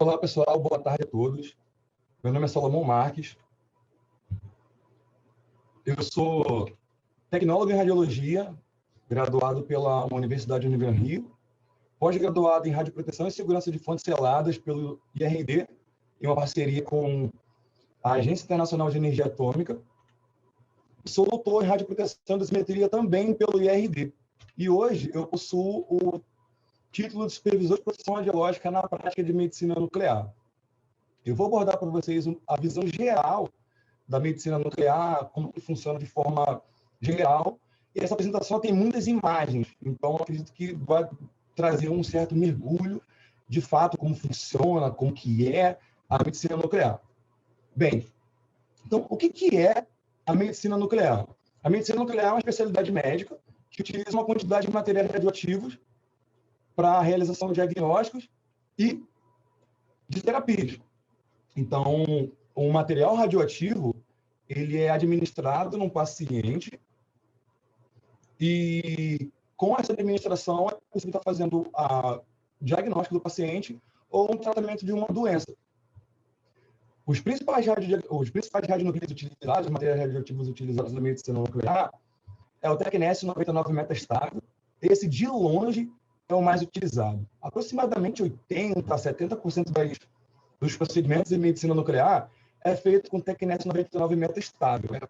Olá, pessoal. Boa tarde a todos. Meu nome é Salomão Marques. Eu sou tecnólogo em radiologia, graduado pela Universidade Univen Rio, pós-graduado em radioproteção e segurança de fontes seladas pelo IRD, em uma parceria com a Agência Internacional de Energia Atômica. Sou doutor em radioproteção e dosimetria também pelo IRD. E hoje eu possuo o título de supervisor de proteção radiológica na prática de medicina nuclear. Eu vou abordar para vocês a visão geral da medicina nuclear, como que funciona de forma geral. E essa apresentação tem muitas imagens, então acredito que vai trazer um certo mergulho, de fato, como funciona, como que é a medicina nuclear. Bem, então, o que é a medicina nuclear? A medicina nuclear é uma especialidade médica que utiliza uma quantidade de materiais radioativos para a realização de diagnósticos e de terapias. Então, o material radioativo, ele é administrado num paciente e, com essa administração, você está fazendo o diagnóstico do paciente ou um tratamento de uma doença. Os principais radionucleidos utilizados, os materiais radioativos utilizados na medicina nuclear, é o Tecnésio 99 metastável. Esse, de longe, é o mais utilizado. Aproximadamente 80% a 70% dos procedimentos em medicina nuclear é feito com Tecnésio 99 metastável. É a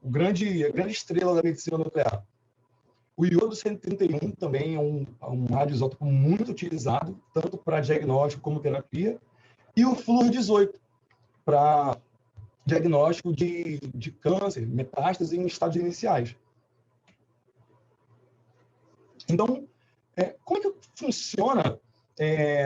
grande estrela da medicina nuclear. O iodo 131 também é um radioisótopo muito utilizado, tanto para diagnóstico como terapia. E o flúor 18, para diagnóstico de câncer, metástase em estados iniciais. Então, como é que funciona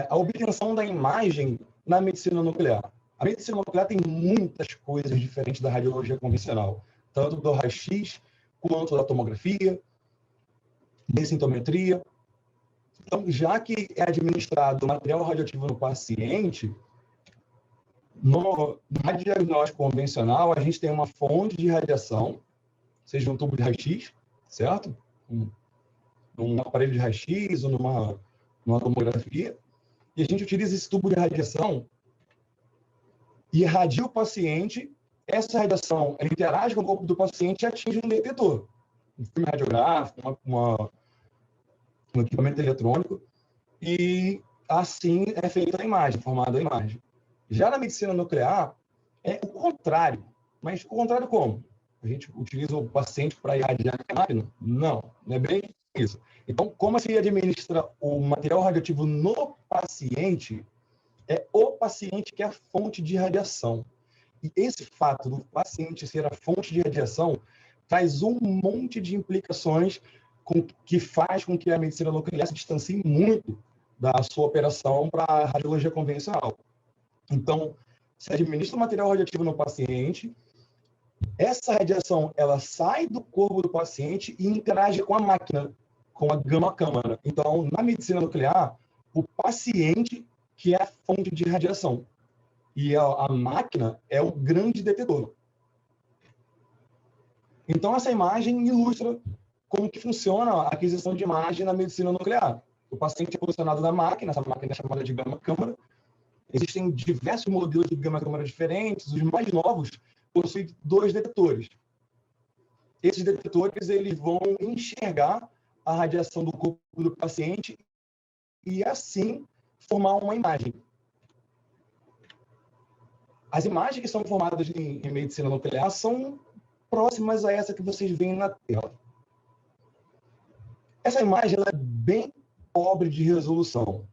a obtenção da imagem na medicina nuclear? A medicina nuclear tem muitas coisas diferentes da radiologia convencional, tanto do raio-x quanto da tomografia, densitometria. Então, já que é administrado material radioativo no paciente, no radiodiagnóstico convencional, a gente tem uma fonte de radiação, seja um tubo de raio-x, certo? Num aparelho de raio-x ou numa tomografia, e a gente utiliza esse tubo de radiação e irradia o paciente. Essa radiação ela interage com o corpo do paciente e atinge um detetor, um filme radiográfico, um equipamento eletrônico, e assim é feita a imagem, formada a imagem. Já na medicina nuclear, é o contrário. Mas o contrário como? A gente utiliza o paciente para irradiar a máquina? Não é bem isso. Então, como se administra o material radioativo no paciente, é o paciente que é a fonte de radiação. E esse fato do paciente ser a fonte de radiação traz um monte de implicações que faz com que a medicina nuclear se distancie muito da sua operação para a radiologia convencional. Então, se administra o material radioativo no paciente, essa radiação ela sai do corpo do paciente e interage com a máquina, com a gama-câmara. Então, na medicina nuclear, o paciente que é a fonte de radiação e a máquina é o grande detetor. Então, essa imagem ilustra como que funciona a aquisição de imagem na medicina nuclear. O paciente é posicionado na máquina, essa máquina é chamada de gama-câmara. Existem diversos modelos de gama-câmara diferentes. Os mais novos possuem 2 detetores. Esses detetores eles vão enxergar a radiação do corpo do paciente e, assim, formar uma imagem. As imagens que são formadas em medicina nuclear são próximas a essa que vocês veem na tela. Essa imagem ela é bem pobre de resolução.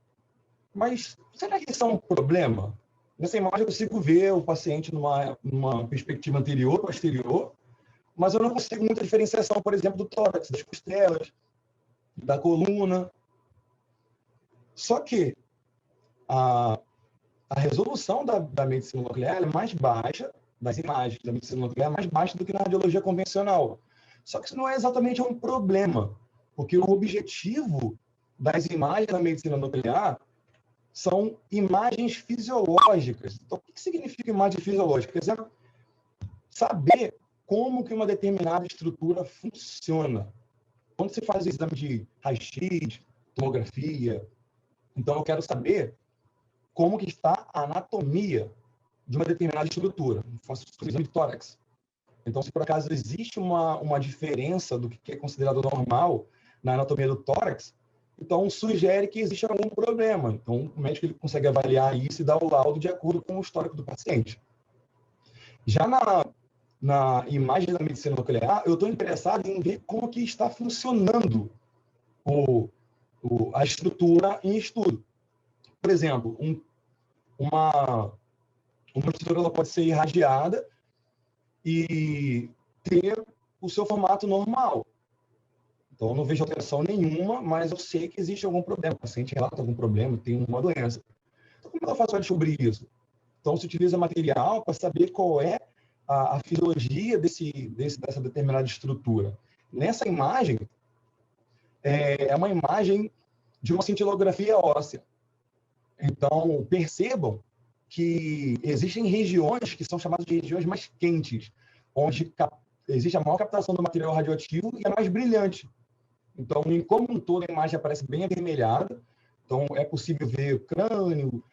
Mas será que isso é um problema? Nessa imagem eu consigo ver o paciente numa perspectiva anterior, posterior, mas eu não consigo muita diferenciação, por exemplo, do tórax, das costelas, da coluna. Só que a resolução da medicina nuclear é mais baixa, das imagens da medicina nuclear é mais baixa do que na radiologia convencional. Só que isso não é exatamente um problema, porque o objetivo das imagens da medicina nuclear são imagens fisiológicas. Então, o que significa imagem fisiológica? Quer dizer, saber como que uma determinada estrutura funciona. Quando você faz o exame de raio-x, tomografia, então eu quero saber como que está a anatomia de uma determinada estrutura. Eu faço o exame de tórax. Então, se por acaso existe uma diferença do que é considerado normal na anatomia do tórax, então sugere que existe algum problema. Então, o médico ele consegue avaliar isso e dar o laudo de acordo com o histórico do paciente. Já na imagem da medicina nuclear, eu estou interessado em ver como que está funcionando a estrutura em estudo. Por exemplo, uma estrutura ela pode ser irradiada e ter o seu formato normal. Então, eu não vejo alteração nenhuma, mas eu sei que existe algum problema. O paciente relata algum problema, tem uma doença. Então, como eu faço para descobrir isso? Então, se utiliza material para saber qual é a fisiologia dessa determinada estrutura. Nessa imagem, é uma imagem de uma cintilografia óssea. Então, percebam que existem regiões que são chamadas de regiões mais quentes, onde existe a maior captação do material radioativo e é mais brilhante. Então, como um todo, a imagem aparece bem avermelhada. Então, é possível ver o crânio,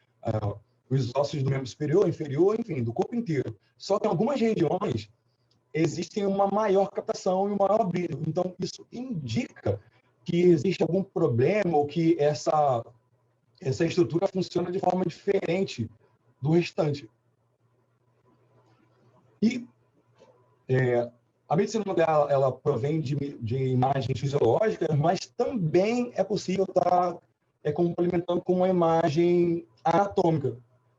os ossos do membro superior, inferior, enfim, do corpo inteiro. Só que em algumas regiões existem uma maior captação e um maior brilho. Então, isso indica que existe algum problema ou que essa estrutura funciona de forma diferente do restante. E a medicina nuclear ela provém de imagens fisiológicas, mas também é possível estar complementando com uma imagem anatômica.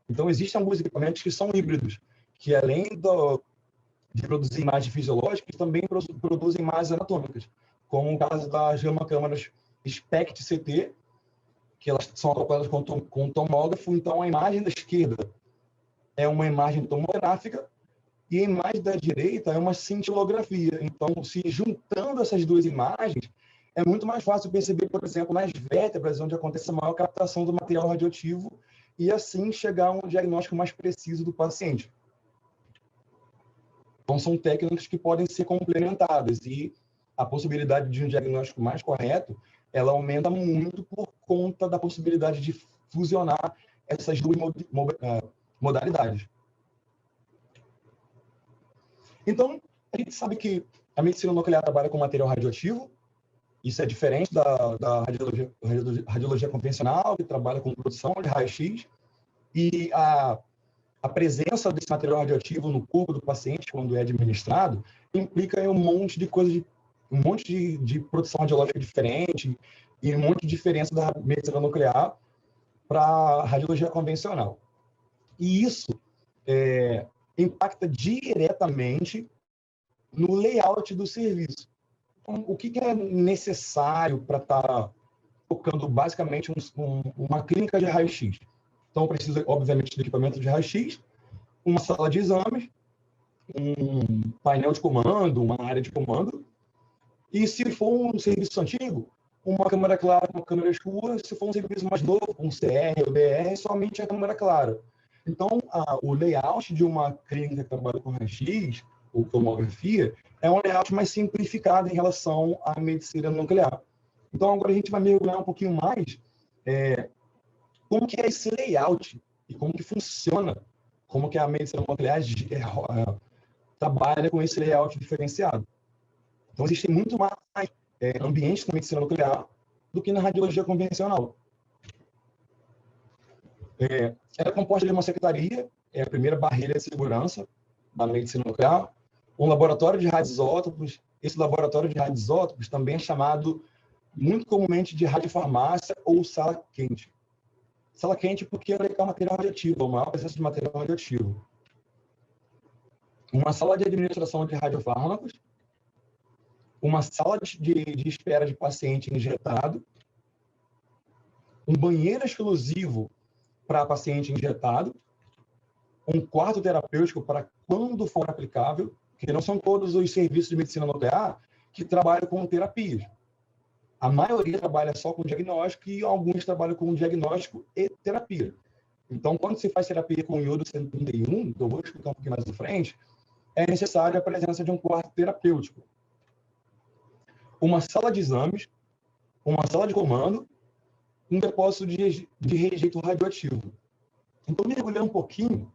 Então, existem alguns equipamentos que são híbridos, que além de produzir imagens fisiológicas, também produzem imagens anatômicas, como o caso das gamma-câmaras SPECT-CT, que elas são acopladas com tomógrafo. Então, a imagem da esquerda é uma imagem tomográfica e a imagem da direita é uma cintilografia. Então, se juntando essas duas imagens, é muito mais fácil perceber, por exemplo, nas vértebras, onde acontece a maior captação do material radioativo, e assim chegar a um diagnóstico mais preciso do paciente. Então, são técnicas que podem ser complementadas, e a possibilidade de um diagnóstico mais correto, ela aumenta muito por conta da possibilidade de fusionar essas duas modalidades. Então, a gente sabe que a medicina nuclear trabalha com material radioativo. Isso é diferente da radiologia convencional, que trabalha com produção de raio-x. E a presença desse material radioativo no corpo do paciente, quando é administrado, implica um monte de coisas, um monte de produção radiológica diferente e um monte de diferença da medicina nuclear para a radiologia convencional. E isso impacta diretamente no layout do serviço. Então, o que é necessário para estar tocando basicamente uma clínica de raio-x? Então, precisa, obviamente, de equipamento de raio-x, uma sala de exames, um painel de comando, uma área de comando, e se for um serviço antigo, uma câmera clara, uma câmera escura. Se for um serviço mais novo, um CR ou DR, somente a câmera clara. Então, o layout de uma clínica que trabalha com raio-x ou tomografia é um layout mais simplificado em relação à medicina nuclear. Então, agora a gente vai mergulhar um pouquinho mais como que é esse layout e como que funciona, como que a medicina nuclear trabalha com esse layout diferenciado. Então, existem muito mais ambientes na medicina nuclear do que na radiologia convencional. Ela é composta de uma secretaria, é a primeira barreira de segurança da medicina nuclear, um laboratório de radioisótopos. Esse laboratório de radioisótopos também é chamado muito comumente de radiofarmácia ou sala quente. Sala quente porque ela é material radioativo, a maior presença de material radioativo. Uma sala de administração de radiofármacos, uma sala de espera de paciente injetado, um banheiro exclusivo para paciente injetado, um quarto terapêutico para quando for aplicável, porque não são todos os serviços de medicina nuclear que trabalham com terapias. A maioria trabalha só com diagnóstico e alguns trabalham com diagnóstico e terapia. Então, quando se faz terapia com iodo 131, que eu vou explicar um pouquinho mais à frente, é necessária a presença de um quarto terapêutico, uma sala de exames, uma sala de comando, um depósito de rejeito radioativo. Então, mergulhando um pouquinho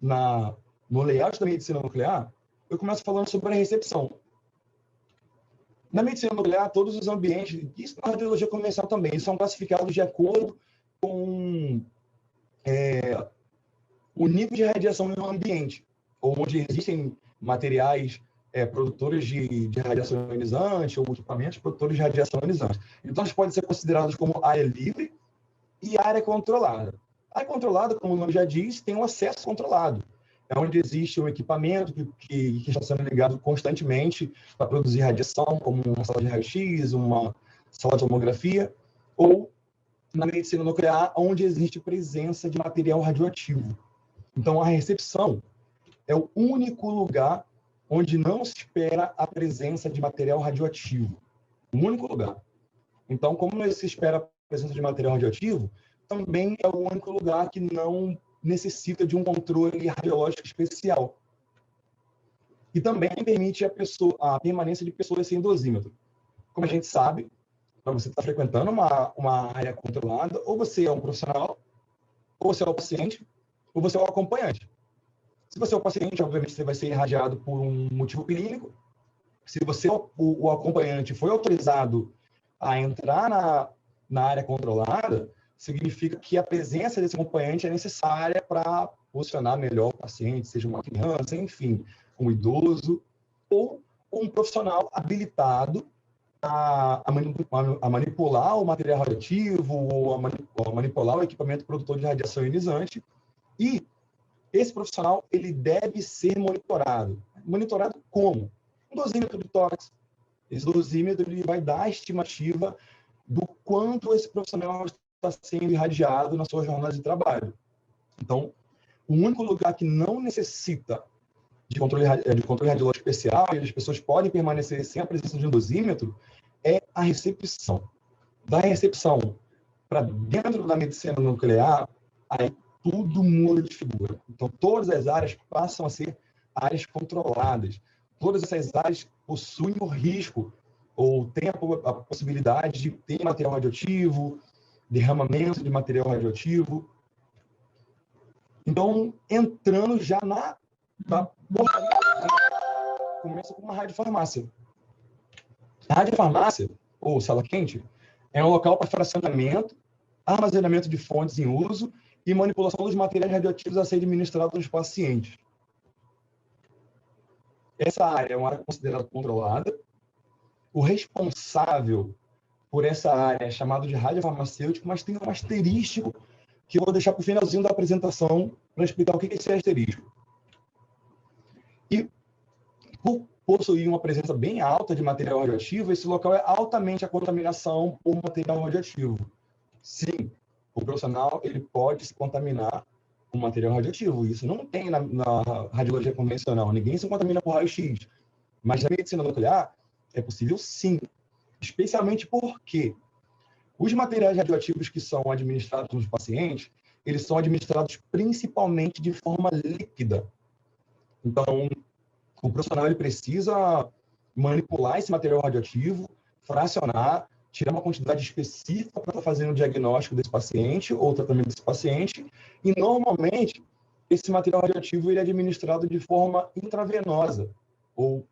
no layout da medicina nuclear, eu começo falando sobre a recepção. Na medicina nuclear, todos os ambientes, isso na radiologia convencional também, são classificados de acordo com o nível de radiação no ambiente, onde existem materiais produtores de radiação ionizante ou equipamentos produtores de radiação ionizante. Então, eles podem ser considerados como área livre e área controlada. A área controlada, como o nome já diz, tem um acesso controlado. É onde existe um equipamento que está sendo ligado constantemente para produzir radiação, como uma sala de raio-x, uma sala de tomografia, ou na medicina nuclear, onde existe presença de material radioativo. Então, a recepção é o único lugar onde não se espera a presença de material radioativo. O único lugar. Então, como não se espera a presença de material radioativo, também é o único lugar que não necessita de um controle radiológico especial. E também permite a permanência de pessoas sem dosímetro. Como a gente sabe, para você estar frequentando uma área controlada, ou você é um profissional, ou você é o paciente, ou você é o acompanhante. Se você é o paciente, obviamente você vai ser irradiado por um motivo clínico. Se você, o acompanhante, foi autorizado a entrar na área controlada, significa que a presença desse acompanhante é necessária para posicionar melhor o paciente, seja uma criança, enfim, um idoso, ou um profissional habilitado a manipular o material radioativo, ou a manipular o equipamento produtor de radiação ionizante. E esse profissional ele deve ser monitorado. Monitorado como? Um dosímetro de tórax. Esse dosímetro ele vai dar a estimativa do quanto esse profissional está sendo irradiado na sua jornada de trabalho. Então, o único lugar que não necessita de controle radiológico especial, e as pessoas podem permanecer sem a presença de um dosímetro, é a recepção. Da recepção para dentro da medicina nuclear, aí tudo muda de figura. Então, todas as áreas passam a ser áreas controladas. Todas essas áreas possuem o risco ou têm a possibilidade de ter material radioativo, derramamento de material radioativo. Então, entrando já na começa com uma radiofarmácia. A radiofarmácia, ou sala quente, é um local para fracionamento, armazenamento de fontes em uso e manipulação dos materiais radioativos a serem administrados aos pacientes. Essa área é uma área considerada controlada. O responsável por essa área é chamado de radiofarmacêutico, mas tem um asterístico que eu vou deixar para o finalzinho da apresentação para explicar o que é esse asterístico. E por possuir uma presença bem alta de material radioativo, esse local é altamente a contaminação por material radioativo. Sim, o profissional ele pode se contaminar com material radioativo. Isso não tem na radiologia convencional. Ninguém se contamina por raio-x. Mas na medicina nuclear é possível sim. Especialmente porque os materiais radioativos que são administrados nos pacientes, eles são administrados principalmente de forma líquida. Então, o profissional ele precisa manipular esse material radioativo, fracionar, tirar uma quantidade específica para estar fazendo o diagnóstico desse paciente ou o tratamento desse paciente. E, normalmente, esse material radioativo ele é administrado de forma intravenosa ou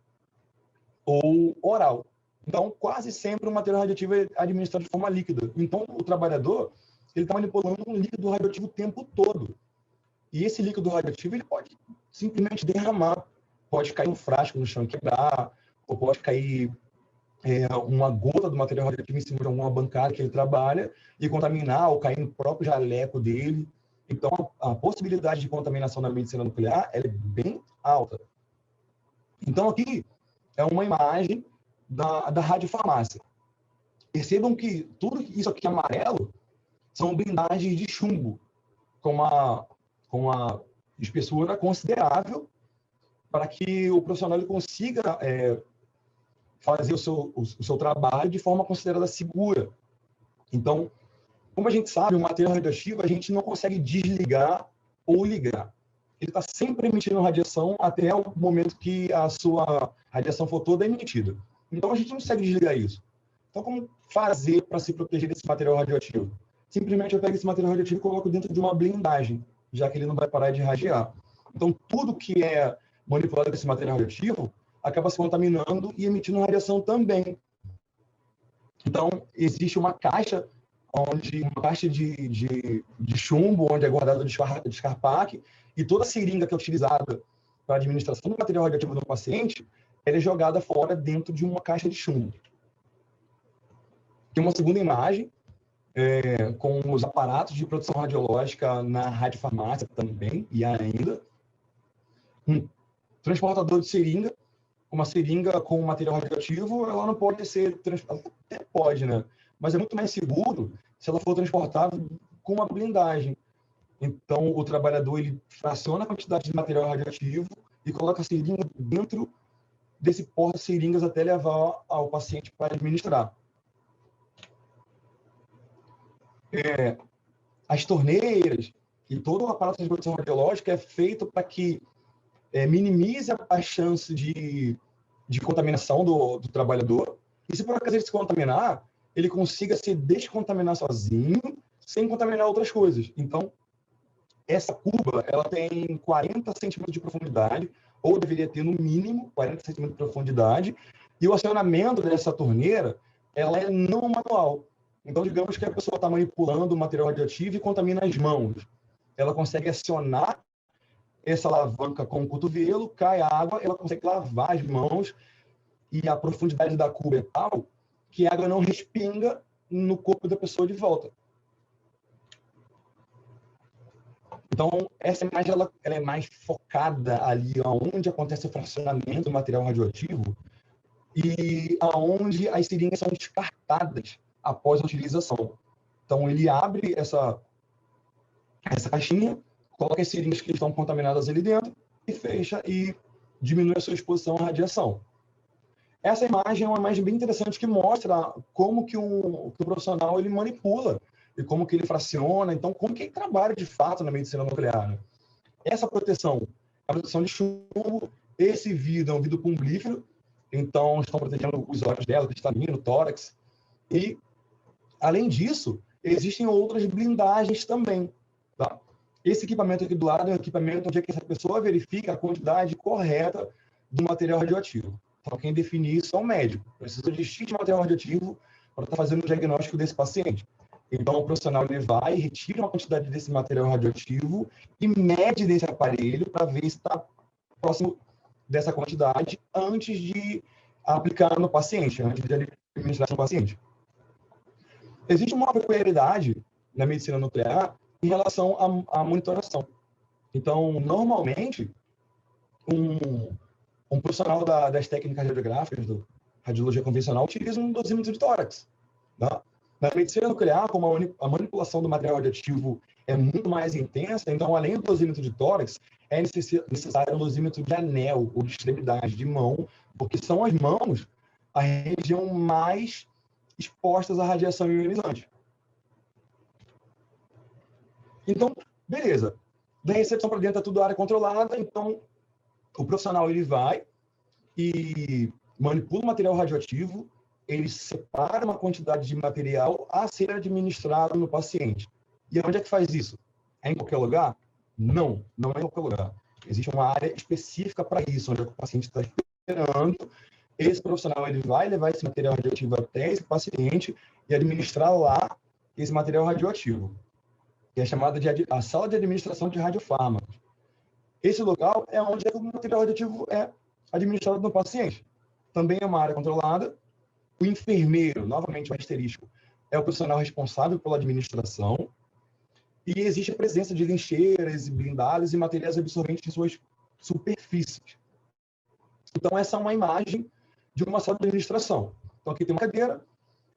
oral. Então, quase sempre o material radioativo é administrado de forma líquida. Então, o trabalhador ele está manipulando um líquido radioativo o tempo todo. E esse líquido radioativo ele pode simplesmente derramar. Pode cair um frasco no chão e quebrar, ou pode cair uma gota do material radioativo em cima de alguma bancada que ele trabalha e contaminar ou cair no próprio jaleco dele. Então, a possibilidade de contaminação na medicina nuclear ela é bem alta. Então, aqui é uma imagem da radiofarmácia. Percebam que tudo isso aqui amarelo são blindagens de chumbo, com uma espessura considerável para que o profissional ele consiga fazer o seu trabalho de forma considerada segura. Então, como a gente sabe, o material radioativo a gente não consegue desligar ou ligar. Ele está sempre emitindo radiação até o momento que a sua radiação for toda emitida. Então, a gente não consegue desligar isso. Então, como fazer para se proteger desse material radioativo? Simplesmente eu pego esse material radioativo e coloco dentro de uma blindagem. já que ele não vai parar de irradiar. Então, tudo que é manipulado com esse material radioativo acaba se contaminando e emitindo radiação também. Então, existe uma caixa de chumbo, onde é guardado o descarpaque, e toda a seringa que é utilizada para a administração do material radioativo do paciente, ela é jogada fora dentro de uma caixa de chumbo. Tem uma segunda imagem, com os aparatos de produção radiológica na radiofarmácia também, e ainda. Um transportador de seringa, uma seringa com material radioativo, ela não pode ser transportada, até pode, né? Mas é muito mais seguro se ela for transportada com uma blindagem. Então, o trabalhador, ele fraciona a quantidade de material radioativo e coloca a seringa dentro desse porta-seringas até levar ao paciente para administrar. As torneiras e todo o aparato de produção radiológica é feito para que minimize a chance de contaminação do trabalhador. E se por acaso ele se contaminar, ele consiga se descontaminar sozinho, sem contaminar outras coisas. Então, essa cuba, ela tem 40 centímetros de profundidade, ou deveria ter no mínimo 40 centímetros de profundidade, e o acionamento dessa torneira, ela é não manual. Então, digamos que a pessoa está manipulando o material radioativo e contamina as mãos. Ela consegue acionar essa alavanca com o cotovelo, cai água, ela consegue lavar as mãos, e a profundidade da cuba é tal que a água não respinga no corpo da pessoa de volta. Então, essa imagem ela é mais focada ali onde acontece o fracionamento do material radioativo e aonde as seringas são descartadas após a utilização. Então, ele abre essa caixinha, coloca as seringas que estão contaminadas ali dentro e fecha e diminui a sua exposição à radiação. Essa imagem é uma imagem bem interessante que mostra como que o profissional ele manipula e como que ele fraciona, então como que ele trabalha de fato na medicina nuclear. Né? Essa proteção, a proteção de chumbo, esse vidro é um vidro plumblífero, então estão protegendo os olhos dela, cristalino, tórax, e além disso, existem outras blindagens também. Tá? Esse equipamento aqui do lado é um equipamento onde essa pessoa verifica a quantidade correta do material radioativo. Então, quem define isso é o médico. Precisa de X de material radioativo para estar fazendo o diagnóstico desse paciente. Então, o profissional ele vai, retira uma quantidade desse material radioativo e mede desse aparelho para ver se está próximo dessa quantidade antes de aplicar no paciente, antes de administrar no paciente. Existe uma peculiaridade na medicina nuclear em relação à monitoração. Então, normalmente, um profissional das técnicas radiográficas, do radiologia convencional, utiliza um dosímetro de tórax. Tá? Na medicina nuclear, como a manipulação do material radioativo é muito mais intensa, então, além do dosímetro de tórax, é necessário um dosímetro de anel ou de extremidade, de mão, porque são as mãos a região mais expostas à radiação ionizante. Então, beleza. Da recepção para dentro é tudo área controlada, então o profissional ele vai e manipula o material radioativo, ele separa uma quantidade de material a ser administrado no paciente. E onde é que faz isso? É em qualquer lugar? Não, não é em qualquer lugar. Existe uma área específica para isso, onde o paciente está esperando. Esse profissional ele vai levar esse material radioativo até esse paciente e administrar lá esse material radioativo, que é chamada de a sala de administração de radiofármacos. Esse local é onde o material radioativo é administrado no paciente. Também é uma área controlada. O enfermeiro, novamente o asterisco, é o profissional responsável pela administração. E existe a presença de lixeiras, blindadas e materiais absorventes em suas superfícies. Então, essa é uma imagem de uma sala de administração. Então, aqui tem uma cadeira,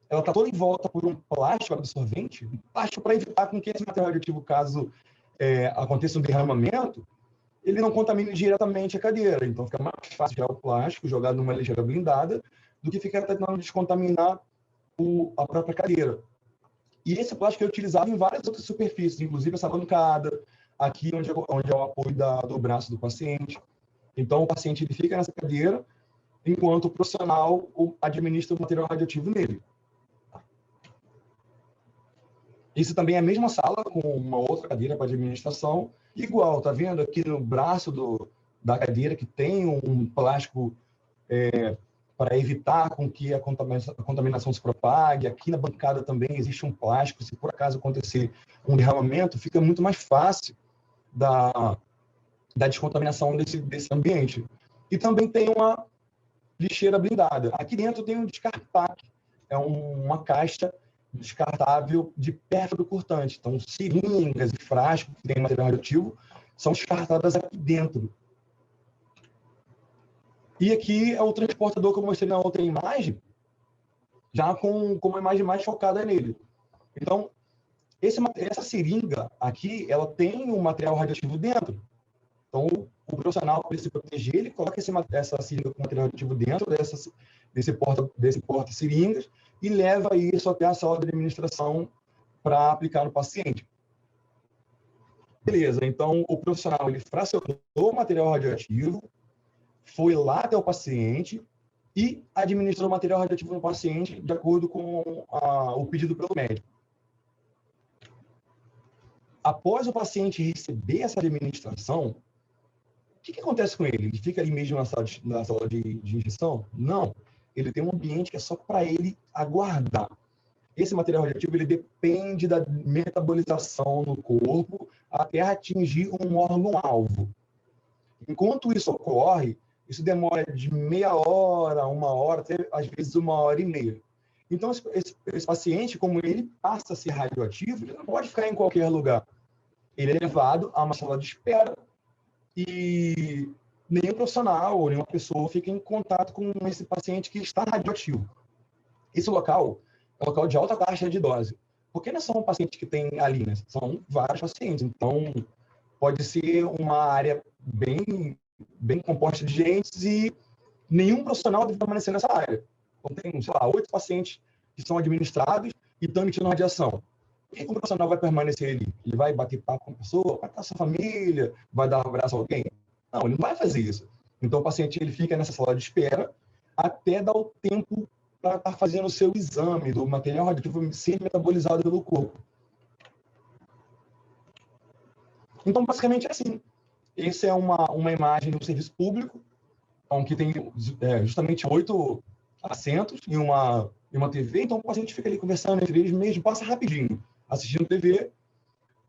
ela está toda em volta por um plástico absorvente, um plástico para evitar com que esse material radioativo, caso aconteça um derramamento, ele não contamine diretamente a cadeira. Então, fica mais fácil tirar o plástico, jogar numa lixeira blindada, do que ficar tentando descontaminar a própria cadeira. E esse plástico é utilizado em várias outras superfícies, inclusive essa bancada, aqui onde é o apoio do braço do paciente. Então, o paciente ele fica nessa cadeira, enquanto o profissional administra o material radioativo nele. Isso também é a mesma sala, com uma outra cadeira para administração, igual, tá vendo aqui no braço da cadeira que tem um plástico para evitar com que a contaminação se propague. Aqui na bancada também existe um plástico, se por acaso acontecer um derramamento, fica muito mais fácil da descontaminação desse ambiente. E também tem uma lixeira blindada. Aqui dentro tem um descartapack, é uma caixa descartável de pérfuro cortante. Então, seringas e frascos que tem material radioativo são descartadas aqui dentro. E aqui é o transportador que eu mostrei na outra imagem, já com uma imagem mais focada nele. Então, essa seringa aqui, ela tem um material radioativo dentro. Então, o profissional, para se proteger, ele coloca essa seringa com material radioativo dentro desse porta-seringas e leva isso até a sala de administração para aplicar no paciente. Beleza, então o profissional ele fracionou o material radioativo, foi lá até o paciente e administrou o material radioativo no paciente de acordo com o pedido pelo médico. Após o paciente receber essa administração, o que acontece com ele? Ele fica ali mesmo na sala de injeção? Não. Ele tem um ambiente que é só para ele aguardar. Esse material radioativo ele depende da metabolização no corpo até atingir um órgão-alvo. Enquanto isso ocorre, isso demora de meia hora, 1 hora, até às vezes 1 hora e meia. Então, esse paciente, como ele passa a ser radioativo, ele não pode ficar em qualquer lugar. Ele é levado a uma sala de espera e nenhum profissional ou nenhuma pessoa fica em contato com esse paciente que está radioativo. Esse local é um local de alta taxa de dose, porque não são pacientes que tem ali, né? São vários pacientes. Então, pode ser uma área bem composta de gente e nenhum profissional deve permanecer nessa área. Então, tem, sei lá, 8 pacientes que são administrados e estão emitindo radiação. Por que o profissional vai permanecer ali? Ele vai bater papo com a pessoa, vai estar com a sua família, vai dar um abraço a alguém? Não, ele não vai fazer isso. Então, o paciente ele fica nessa sala de espera até dar o tempo para estar fazendo o seu exame do material radioativo ser metabolizado pelo corpo. Então, basicamente é assim. Essa é uma imagem de um serviço público, que tem justamente 8 assentos e uma TV. Então, o paciente fica ali conversando entre eles mesmo, passa rapidinho, assistindo TV.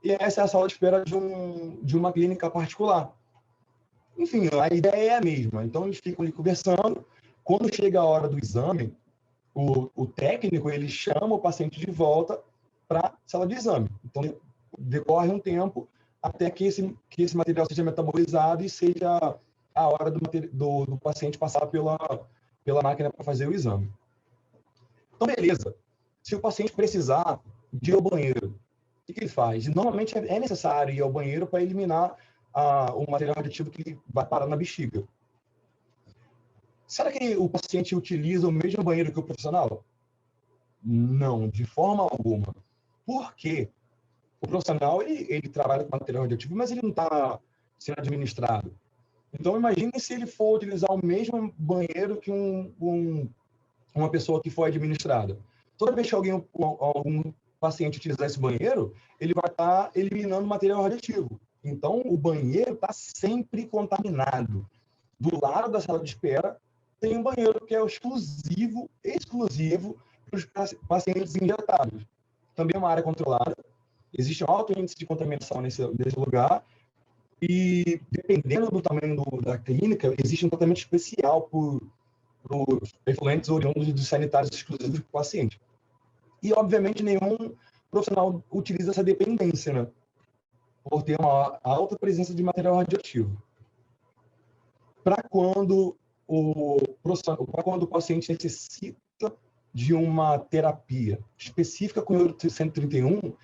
E essa é a sala de espera de uma clínica particular. Enfim, a ideia é a mesma. Então, eles ficam ali conversando. Quando chega a hora do exame, o técnico ele chama o paciente de volta para a sala de exame. Então, decorre um tempo até que esse material seja metabolizado e seja a hora do paciente passar pela máquina para fazer o exame. Então, beleza. Se o paciente precisar de ir ao banheiro, o que ele faz? Normalmente é necessário ir ao banheiro para eliminar o material radioativo que vai parar na bexiga. Será que o paciente utiliza o mesmo banheiro que o profissional? Não, de forma alguma. Por quê? O profissional, ele trabalha com material radioativo, mas ele não está sendo administrado. Então, imagine se ele for utilizar o mesmo banheiro que uma pessoa que foi administrada. Toda vez que algum paciente utilizar esse banheiro, ele vai estar eliminando material radioativo. Então, o banheiro está sempre contaminado. Do lado da sala de espera, tem um banheiro que é exclusivo para os pacientes injetados. Também é uma área controlada. Existe um alto índice de contaminação nesse lugar e, dependendo do tamanho da clínica, existe um tratamento especial para os efluentes oriundos dos sanitários exclusivos para o paciente. E, obviamente, nenhum profissional utiliza essa dependência, né? Por ter uma alta presença de material radioativo. Para quando o paciente necessita de uma terapia específica com o 131,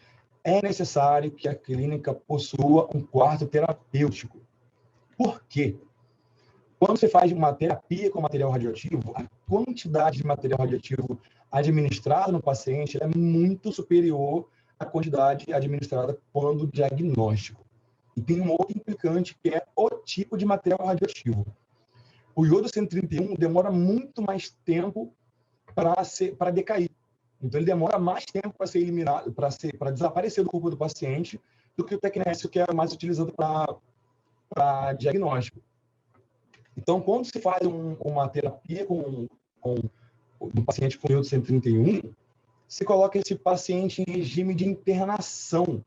é necessário que a clínica possua um quarto terapêutico. Por quê? Quando você faz uma terapia com material radioativo, a quantidade de material radioativo administrado no paciente é muito superior à quantidade administrada quando diagnóstico. E tem um outro implicante, que é o tipo de material radioativo. O iodo 131 demora muito mais tempo para decair. Então, ele demora mais tempo para ser eliminado, para desaparecer do corpo do paciente, do que o tecnécio, que é mais utilizado para diagnóstico. Então, quando se faz uma terapia com um paciente com iodo 131, se coloca esse paciente em regime de internação.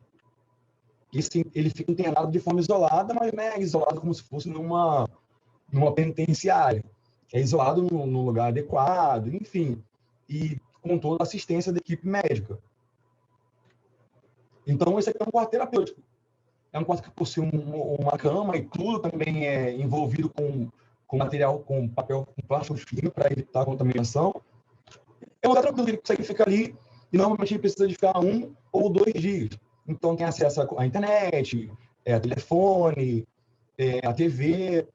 Ele fica internado de forma isolada, mas não é isolado como se fosse numa penitenciária. É isolado num lugar adequado, enfim, e com toda a assistência da equipe médica. Então, esse aqui é um quarto terapêutico. É um quarto que possui uma cama e tudo também é envolvido com material, com papel, com plástico fino para evitar a contaminação. É um lugar tranquilo, ele consegue ficar ali e normalmente ele precisa de ficar 1 ou 2 dias. Então, tem acesso à internet, a telefone, a TV.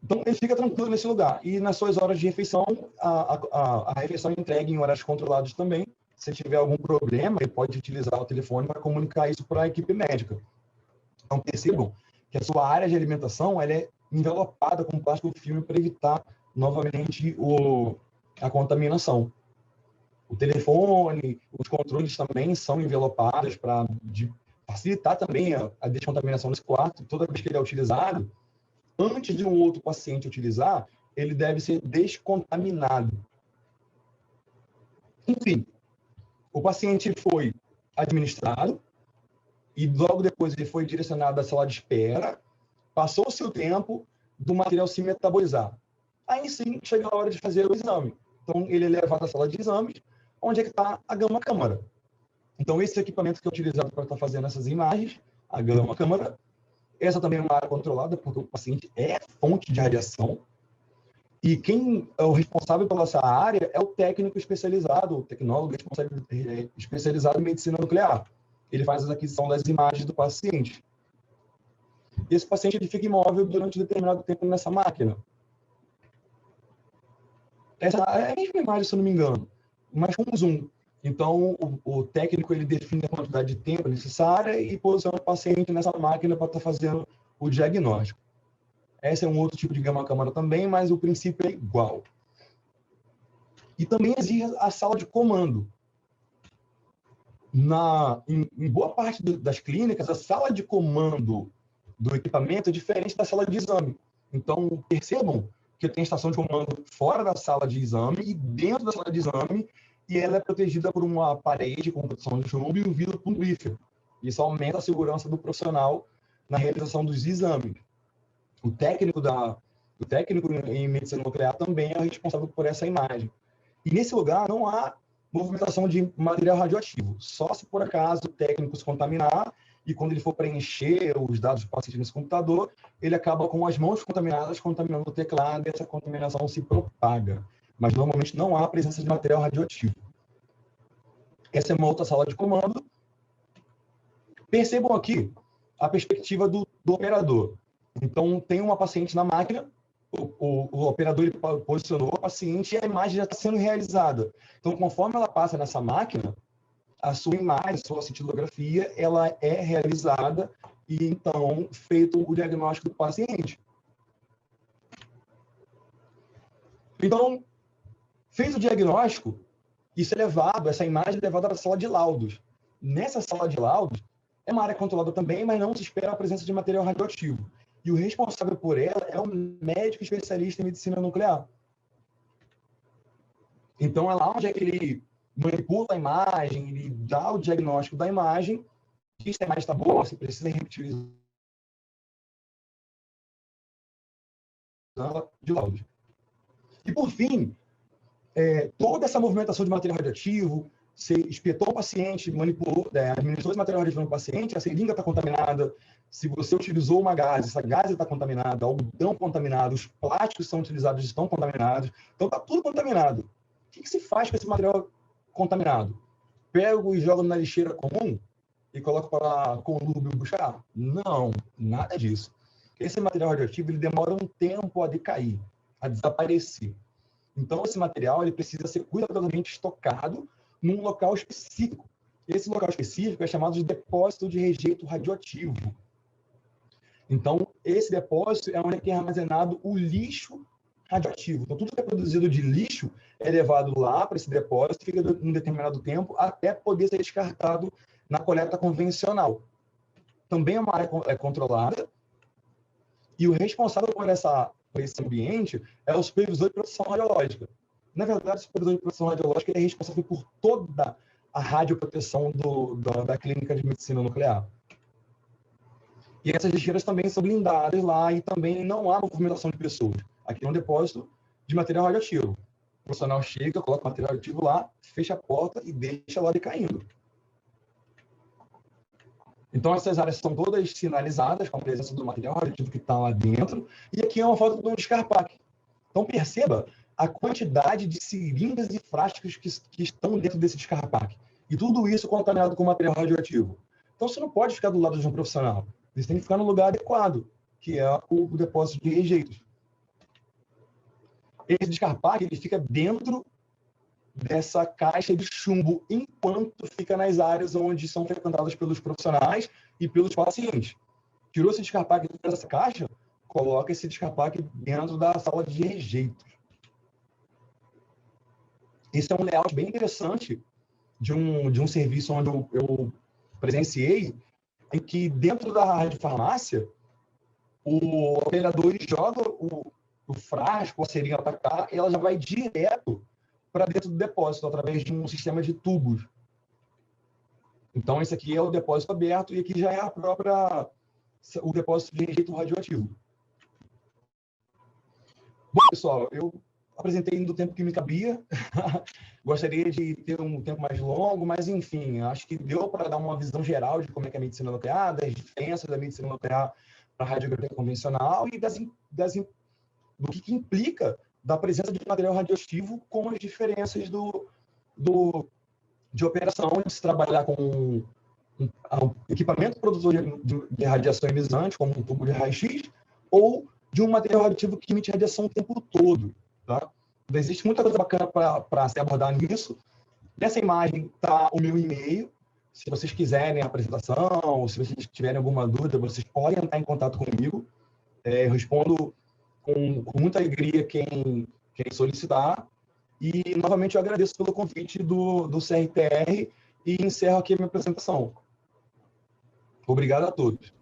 Então, ele fica tranquilo nesse lugar. E nas suas horas de refeição, a refeição é entregue em horários controlados também. Se tiver algum problema, ele pode utilizar o telefone para comunicar isso para a equipe médica. Então, percebam que a sua área de alimentação ela é envelopada com plástico filme para evitar novamente a contaminação. O telefone, os controles também são envelopados para facilitar também a descontaminação desse quarto. Toda vez que ele é utilizado, antes de um outro paciente utilizar, ele deve ser descontaminado. Enfim, o paciente foi administrado e logo depois ele foi direcionado à sala de espera, passou-se o tempo do material se metabolizar. Aí sim, chega a hora de fazer o exame. Então, ele é levado à sala de exames, onde é que está a gama-câmara. Então, esse equipamento que é utilizado para estar fazendo essas imagens, a gama-câmara, essa também é uma área controlada, porque o paciente é fonte de radiação. E quem é o responsável pela essa área é o técnico especializado, o tecnólogo especializado em medicina nuclear. Ele faz a aquisição das imagens do paciente. E esse paciente ele fica imóvel durante um determinado tempo nessa máquina. Essa é a mesma imagem, se eu não me engano, mas com zoom. Então, o técnico ele define a quantidade de tempo necessária e posiciona o paciente nessa máquina para estar fazendo o diagnóstico. Esse é um outro tipo de gama-câmara também, mas o princípio é igual. E também existe a sala de comando. Em boa parte das clínicas, a sala de comando do equipamento é diferente da sala de exame. Então, percebam que tem estação de comando fora da sala de exame e dentro da sala de exame, e ela é protegida por uma parede com proteção de chumbo e o vidro com grifo. Isso aumenta a segurança do profissional na realização dos exames. O técnico em medicina nuclear também é responsável por essa imagem. E nesse lugar não há movimentação de material radioativo. Só se por acaso o técnico se contaminar e quando ele for preencher os dados do paciente nesse computador, ele acaba com as mãos contaminadas, contaminando o teclado e essa contaminação se propaga. Mas normalmente não há presença de material radioativo. Essa é uma outra sala de comando. Percebam aqui a perspectiva do operador. Então, tem uma paciente na máquina, o operador ele posicionou o paciente e a imagem já está sendo realizada. Então, conforme ela passa nessa máquina, a sua imagem, a sua cintilografia, ela é realizada e, então, feito o diagnóstico do paciente. Então, fez o diagnóstico, isso é levado, essa imagem é levada para a sala de laudos. Nessa sala de laudos, é uma área controlada também, mas não se espera a presença de material radioativo. E o responsável por ela é o médico especialista em medicina nuclear. Então, é lá onde é que ele manipula a imagem, ele dá o diagnóstico da imagem, diz se a imagem está boa, se precisa reutilizar de laudos. E, por fim, toda essa movimentação de material radioativo, você espetou o paciente, manipulou, administrou esse material radioativo no paciente, a seringa está contaminada, se você utilizou uma gase, essa gase está contaminada, algodão contaminado, os plásticos que são utilizados estão contaminados, então está tudo contaminado. O que se faz com esse material contaminado? Pego e jogo na lixeira comum e coloco para conlubre buscar? Não, nada disso. Esse material radioativo ele demora um tempo a decair, a desaparecer. Então, esse material ele precisa ser cuidadosamente estocado num local específico. Esse local específico é chamado de depósito de rejeito radioativo. Então, esse depósito é onde é armazenado o lixo radioativo. Então, tudo que é produzido de lixo é levado lá para esse depósito, fica um determinado tempo até poder ser descartado na coleta convencional. Também é uma área controlada, e o responsável por esse ambiente é o supervisor de proteção radiológica. Na verdade, o supervisor de proteção radiológica é responsável por toda a radioproteção da clínica de medicina nuclear. E essas lixeiras também são blindadas lá e também não há movimentação de pessoas. Aqui é um depósito de material radioativo. O profissional chega, coloca o material radioativo lá, fecha a porta e deixa lá decaindo. Então, essas áreas são todas sinalizadas com a presença do material radioativo que está lá dentro. E aqui é uma foto do descarpaque. Então, perceba a quantidade de seringas e frascos que estão dentro desse descarpaque. E tudo isso contaminado com material radioativo. Então, você não pode ficar do lado de um profissional. Você tem que ficar no lugar adequado, que é o depósito de rejeitos. Esse descarpaque ele fica dentro dessa caixa de chumbo, enquanto fica nas áreas onde são frequentadas pelos profissionais e pelos pacientes. Tirou esse descarpaque dessa caixa, coloca esse descarpaque dentro da sala de rejeitos. Esse é um layout bem interessante de um serviço onde eu presenciei, em que dentro da radiofarmácia, o operador joga o frasco, a seringa para cá, e ela já vai direto para dentro do depósito, através de um sistema de tubos. Então, esse aqui é o depósito aberto, e aqui já é o depósito de rejeito radioativo. Bom, pessoal, eu apresentei no tempo que me cabia. Gostaria de ter um tempo mais longo, mas, enfim, acho que deu para dar uma visão geral de como é que é a medicina nuclear, das diferenças da medicina nuclear para a radiografia convencional e do que implica da presença de material radioativo com as diferenças de operação, de se trabalhar com um equipamento produtor de radiação ionizante, como um tubo de raio-x, ou de um material radioativo que emite radiação o tempo todo. Tá? Existe muita coisa bacana para se abordar nisso. Nessa imagem está o meu e-mail. Se vocês quiserem a apresentação, ou se vocês tiverem alguma dúvida, vocês podem entrar em contato comigo. Eu respondo com muita alegria quem solicitar. E, novamente, eu agradeço pelo convite do CRTR e encerro aqui a minha apresentação. Obrigado a todos.